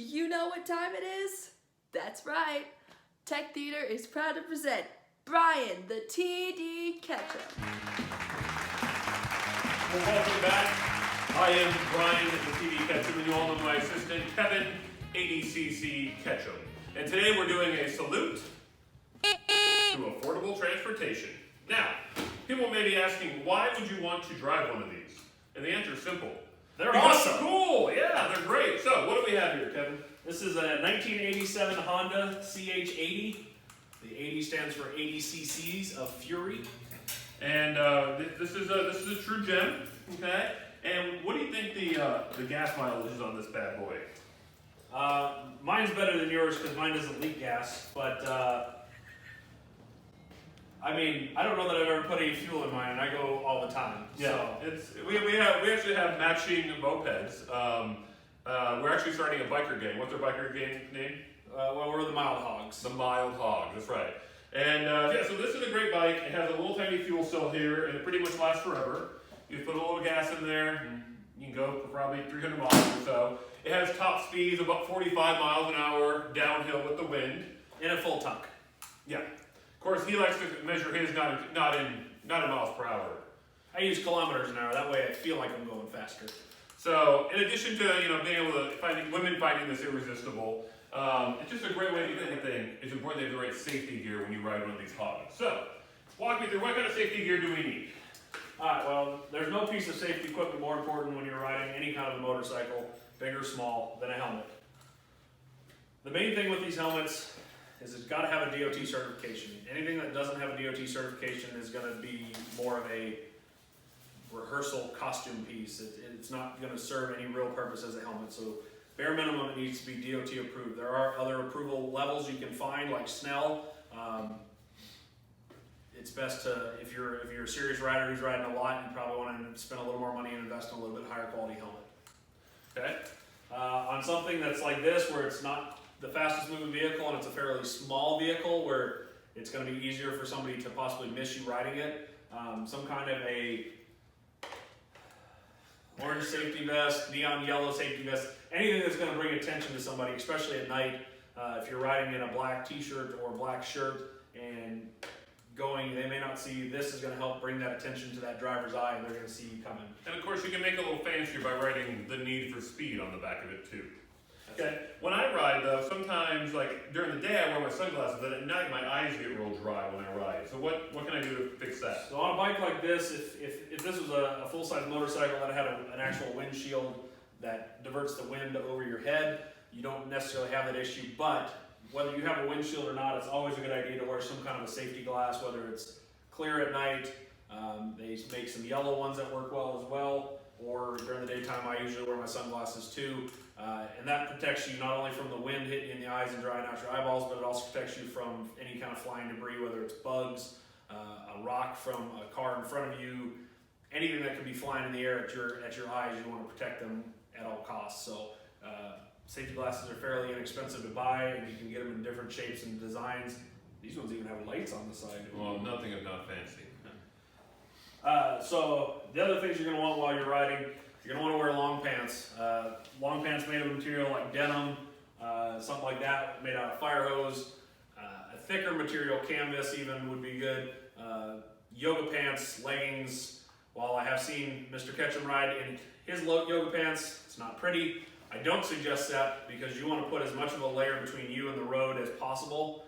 Do you know what time it is? That's right. Tech Theater is proud to present Brian the TD Ketchum. Well, welcome back. I am Brian the TD Ketchum, and you all know my assistant, Kevin, ADCC Ketchum. And today we're doing a salute to affordable transportation. Now, people may be asking, why would you want to drive one of these? And the answer is simple. They're Because awesome. Cool, yeah, they're great. So, what do we have here, Kevin? This is a 1987 Honda CH80. The 80 stands for 80 cc's of Fury. And this is a true gem, okay? And what do you think the gas mileage is on this bad boy? Mine's better than yours because mine doesn't leak gas, but I mean, I don't know that I've ever put any fuel in mine, and I go all the time. Yeah, So. we actually have matching mopeds. We're actually starting a biker gang. What's our biker gang name? Well, we're the Mild Hogs. The Mild Hog, that's right. And yeah, so this is a great bike. It has a little tiny fuel cell here, and it pretty much lasts forever. You put a little gas in there, and you can go for probably 300 miles or so. It has top speeds about 45 miles an hour downhill with the wind. In a full tank. Yeah. Of course, he likes to measure his not in miles per hour. I use kilometers an hour. That way I feel like I'm going faster. So, in addition to being able to finding this irresistible, it's just a great way to do anything. It's important to have the right safety gear when you ride one of these hogs. So, walk me through, what kind of safety gear do we need? Alright, well, there's no piece of safety equipment more important when you're riding any kind of a motorcycle, big or small, than a helmet. The main thing with these helmets is it's got to have a DOT certification. Anything that doesn't have a DOT certification is going to be more of a rehearsal costume piece. It's not going to serve any real purpose as a helmet. So bare minimum, it needs to be DOT approved. There are other approval levels you can find, like Snell. It's best to, if you're a serious rider who's riding a lot, you probably want to spend a little more money and invest in a little bit higher quality helmet. Okay. On something that's like this, where it's not the fastest moving vehicle and it's a fairly small vehicle where it's going to be easier for somebody to possibly miss you riding it, some kind of a orange safety vest, neon yellow safety vest, anything that's going to bring attention to somebody, especially at night. If you're riding in a black t-shirt or black shirt and they may not see you, this is going to help bring that attention to that driver's eye, and they're going to see you coming. And of course, you can make it a little fancier by writing the need for speed on the back of it too. Okay. When I ride though, sometimes like during the day I wear my sunglasses, but at night my eyes get real dry when I ride. So what can I do to fix that? So on a bike like this, if this was a full-size motorcycle that had an actual windshield that diverts the wind over your head, you don't necessarily have that issue. But whether you have a windshield or not, it's always a good idea to wear some kind of a safety glass, whether it's clear at night. They make some yellow ones that work well as well, or during the daytime I usually wear my sunglasses too. And that protects you not only from the wind hitting you in the eyes and drying out your eyeballs, but it also protects you from any kind of flying debris, whether it's bugs, a rock from a car in front of you, anything that could be flying in the air at your eyes. You want to protect them at all costs. So safety glasses are fairly inexpensive to buy, and you can get them in different shapes and designs. These ones even have lights on the side. Well, nothing if not fancy. So the other things you're going to want while you're riding, you're going to want to wear long pants. Long pants made of a material like denim, something like that, made out of fire hose. A thicker material, canvas even, would be good. Yoga pants, leggings. While I have seen Mr. Ketchum ride in his yoga pants, it's not pretty. I don't suggest that because you want to put as much of a layer between you and the road as possible.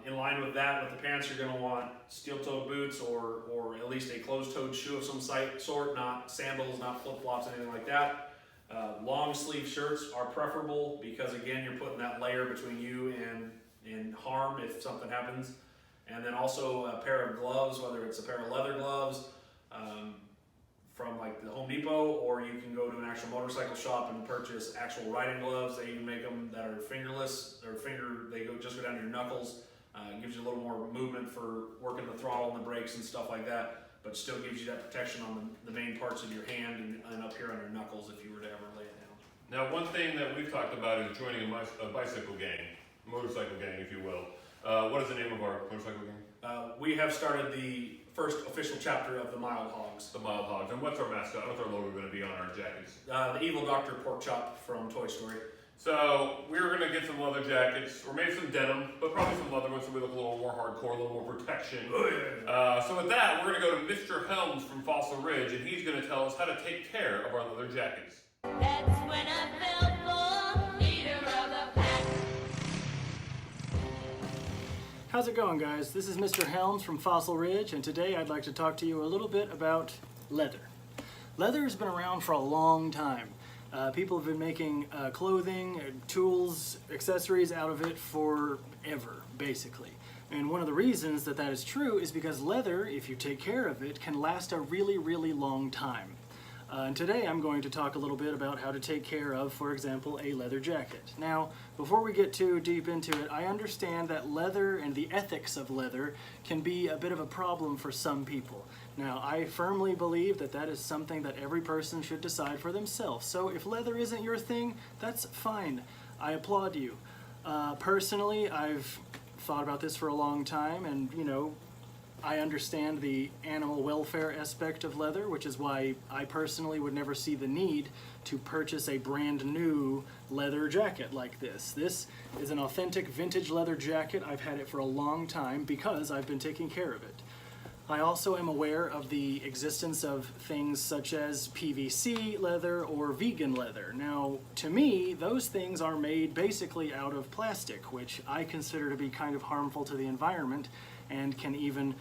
In line with that, with the pants, you're going to want steel-toed boots or at least a closed-toed shoe of some sort, not sandals, not flip-flops, anything like that. Long sleeve shirts are preferable because, again, you're putting that layer between you and harm if something happens. And then also a pair of gloves, whether it's a pair of leather gloves from like the Home Depot, or you can go to an actual motorcycle shop and purchase actual riding gloves. They even make them that are fingerless. They just go down to your knuckles. It gives you a little more movement for working the throttle and the brakes and stuff like that, but still gives you that protection on the main parts of your hand and up here on your knuckles if you were to ever lay it down. Now, one thing that we've talked about is joining a bicycle gang, motorcycle gang, if you will. What is the name of our motorcycle gang? We have started the first official chapter of the Mild Hogs. The Mild Hogs. And what's our mascot? What's our logo going to be on our jackets? The Evil Dr. Pork Chop from Toy Story. So we were gonna get some leather jackets, or maybe some denim, but probably some leather ones so we look a little more hardcore, a little more protection. So with that, we're gonna go to Mr. Helms from Fossil Ridge, and he's gonna tell us how to take care of our leather jackets. That's when I felt for leader of the pack. How's it going, guys? This is Mr. Helms from Fossil Ridge, and today I'd like to talk to you a little bit about leather. Leather has been around for a long time. People have been making clothing, tools, accessories out of it forever, basically. And one of the reasons that that is true is because leather, if you take care of it, can last a really, really long time. And today I'm going to talk a little bit about how to take care of, for example, a leather jacket. Now, before we get too deep into it, I understand that leather and the ethics of leather can be a bit of a problem for some people. Now, I firmly believe that that is something that every person should decide for themselves. So if leather isn't your thing, that's fine. I applaud you. Personally, I've thought about this for a long time, and I understand the animal welfare aspect of leather, which is why I personally would never see the need to purchase a brand new leather jacket like this. This is an authentic vintage leather jacket. I've had it for a long time because I've been taking care of it. I also am aware of the existence of things such as PVC leather or vegan leather. Now, to me, those things are made basically out of plastic, which I consider to be kind of harmful to the environment and can even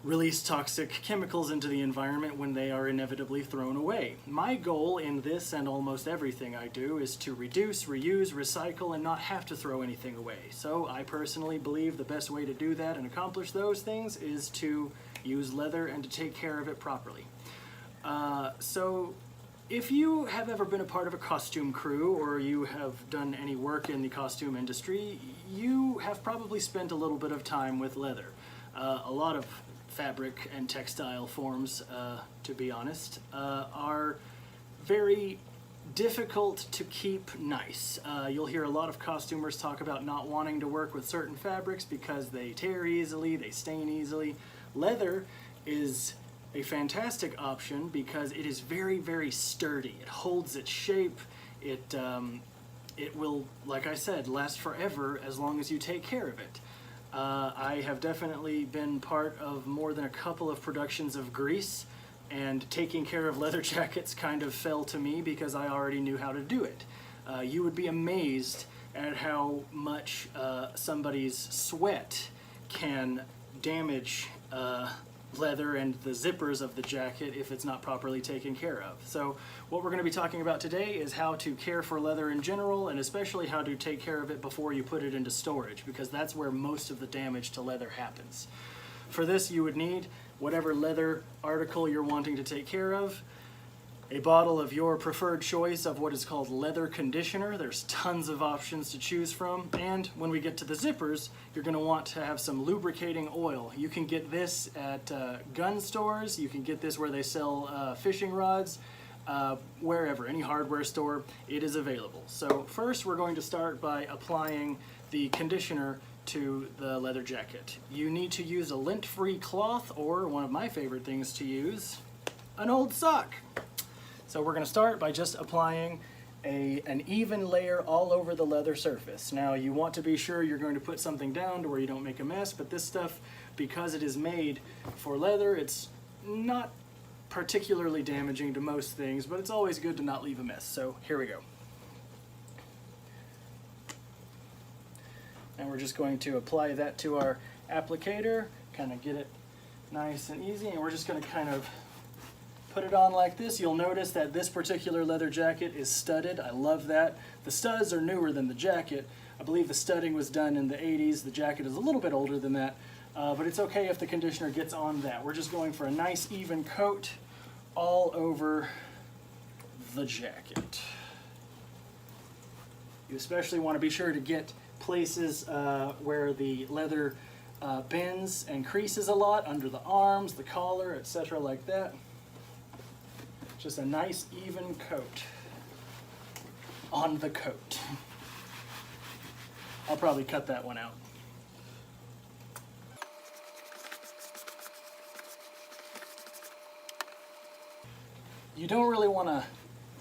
release toxic chemicals into the environment when they are inevitably thrown away. My goal in this and almost everything I do is to reduce, reuse, recycle, and not have to throw anything away. So I personally believe the best way to do that and accomplish those things is to use leather and to take care of it properly. So if you have ever been a part of a costume crew or you have done any work in the costume industry, you have probably spent a little bit of time with leather. A lot of fabric and textile forms, to be honest, are very difficult to keep nice. You'll hear a lot of costumers talk about not wanting to work with certain fabrics because they tear easily, they stain easily. Leather is a fantastic option because it is very, very sturdy. It holds its shape. It will, like I said, last forever as long as you take care of it. I have definitely been part of more than a couple of productions of Grease, and taking care of leather jackets kind of fell to me because I already knew how to do it. You would be amazed at how much somebody's sweat can damage leather and the zippers of the jacket if it's not properly taken care of. So what we're going to be talking about today is how to care for leather in general, and especially how to take care of it before you put it into storage, because that's where most of the damage to leather happens. For this, you would need whatever leather article you're wanting to take care of, a bottle of your preferred choice of what is called leather conditioner. There's tons of options to choose from. And when we get to the zippers, you're going to want to have some lubricating oil. You can get this at gun stores. You can get this where they sell fishing rods. Wherever, any hardware store, it is available. So first we're going to start by applying the conditioner to the leather jacket. You need to use a lint-free cloth, or one of my favorite things to use, an old sock. So we're going to start by just applying an even layer all over the leather surface. Now you want to be sure you're going to put something down to where you don't make a mess, but this stuff, because it is made for leather, it's not particularly damaging to most things, but it's always good to not leave a mess. So here we go. And we're just going to apply that to our applicator, kind of get it nice and easy, and we're just going to kind of put it on like this. You'll notice that this particular leather jacket is studded. I love that. The studs are newer than the jacket. I believe the studding was done in the 80s. The jacket is a little bit older than that, but it's okay if the conditioner gets on that. We're just going for a nice even coat all over the jacket. You especially want to be sure to get places where the leather bends and creases a lot, under the arms, the collar, etc. like that. Just a nice even coat on the coat. I'll probably cut that one out. You don't really want to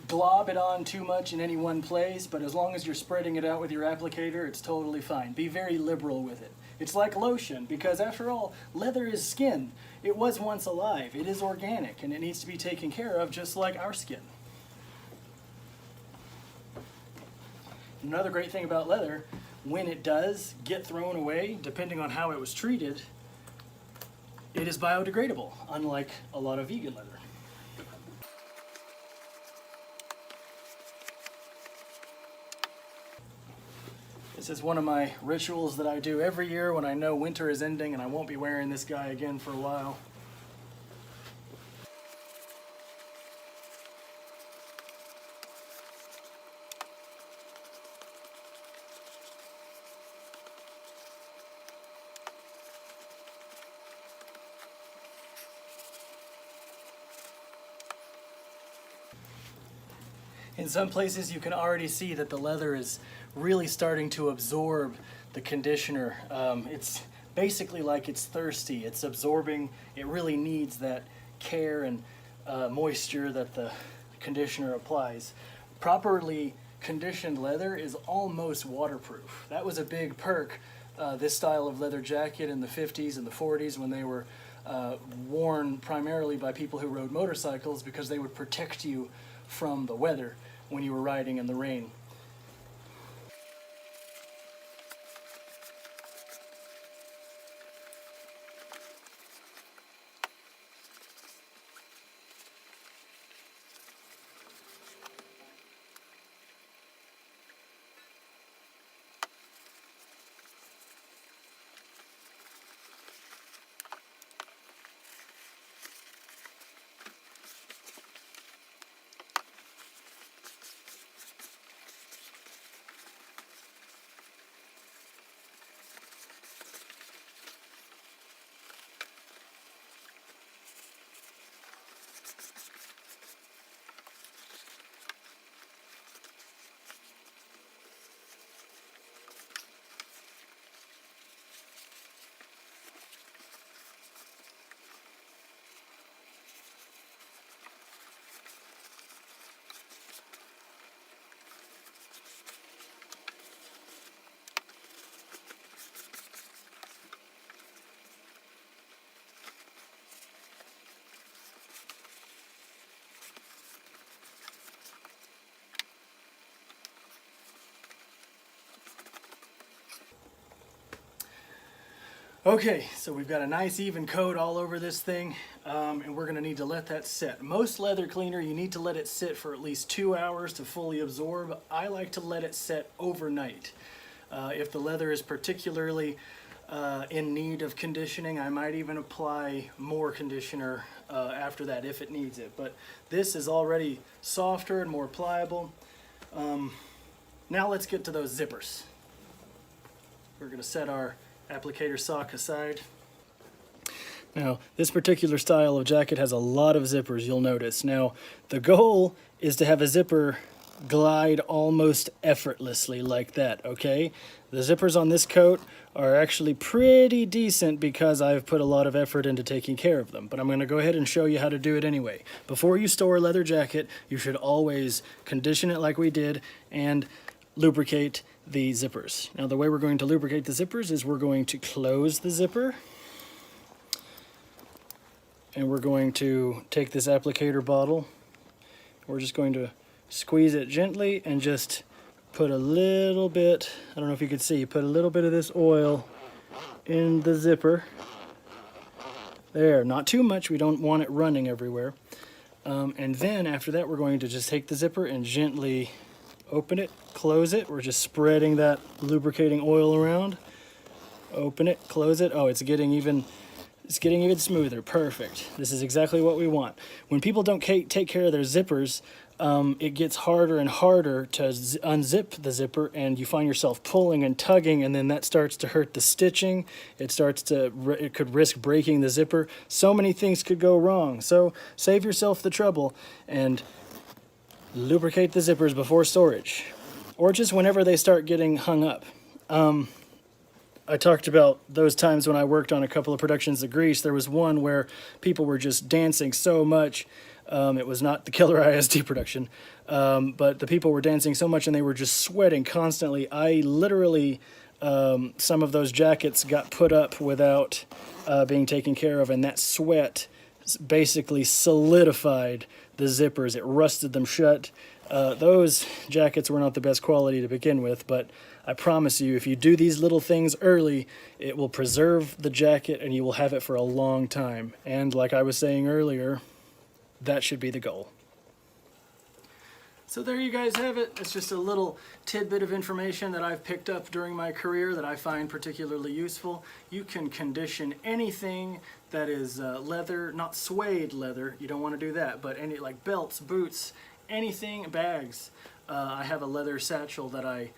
glob it on too much in any one place, but as long as you're spreading it out with your applicator, it's totally fine. Be very liberal with it. It's like lotion, because after all, leather is skin. It was once alive. It is organic, and it needs to be taken care of just like our skin. Another great thing about leather, when it does get thrown away, depending on how it was treated, it is biodegradable, unlike a lot of vegan leather. This is one of my rituals that I do every year when I know winter is ending and I won't be wearing this guy again for a while. In some places you can already see that the leather is really starting to absorb the conditioner. It's basically like it's thirsty. It's absorbing. It really needs that care and moisture that the conditioner applies. Properly conditioned leather is almost waterproof. That was a big perk, this style of leather jacket in the 50s and the 40s when they were worn primarily by people who rode motorcycles, because they would protect you from the weather when you were riding in the rain. Okay, so we've got a nice even coat all over this thing, and we're going to need to let that set. Most leather cleaner, you need to let it sit for at least 2 hours to fully absorb. I like to let it set overnight. If the leather is particularly in need of conditioning, I might even apply more conditioner after that if it needs it. But this is already softer and more pliable. Now let's get to those zippers. We're going to set our applicator sock aside. Now, this particular style of jacket has a lot of zippers, you'll notice. Now, the goal is to have a zipper glide almost effortlessly like that, okay? The zippers on this coat are actually pretty decent because I've put a lot of effort into taking care of them, but I'm going to go ahead and show you how to do it anyway. Before you store a leather jacket, you should always condition it like we did and lubricate the zippers. Now, the way we're going to lubricate the zippers is we're going to close the zipper, and we're going to take this applicator bottle. We're just going to squeeze it gently and just put a little bit, I don't know if you could see, put a little bit of this oil in the zipper. There, not too much, we don't want it running everywhere. And then after that, we're going to just take the zipper and gently open it, close it. We're just spreading that lubricating oil around. Open it, close it. Oh, it's getting even smoother. Perfect. This is exactly what we want. When people don't take care of their zippers, it gets harder and harder to unzip the zipper, and you find yourself pulling and tugging, and then that starts to hurt the stitching. It could risk breaking the zipper. So many things could go wrong. So save yourself the trouble and lubricate the zippers before storage, or just whenever they start getting hung up. I talked about those times when I worked on a couple of productions of Grease. There was one where people were just dancing so much It was not the Killer ISD production, but the people were dancing so much and they were just sweating constantly. I literally, some of those jackets got put up without being taken care of, and that sweat basically solidified the zippers. It rusted them shut. Those jackets were not the best quality to begin with, but I promise you, if you do these little things early, it will preserve the jacket and you will have it for a long time. And like I was saying earlier, that should be the goal. So there you guys have it. It's just a little tidbit of information that I've picked up during my career that I find particularly useful. You can condition anything that is leather, not suede leather, you don't want to do that, but any like belts, boots, anything, bags. I have a leather satchel that I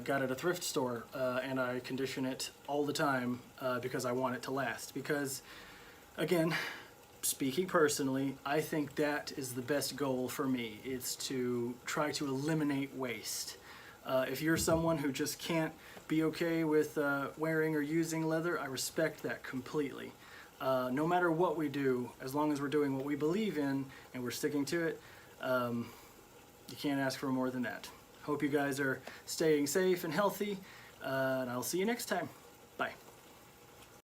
got at a thrift store, and I condition it all the time because I want it to last. Because, again, speaking personally, I think that is the best goal for me. It's to try to eliminate waste. If you're someone who just can't be okay with wearing or using leather, I respect that completely. No matter what we do, as long as we're doing what we believe in and we're sticking to it, you can't ask for more than that. Hope you guys are staying safe and healthy, and I'll see you next time.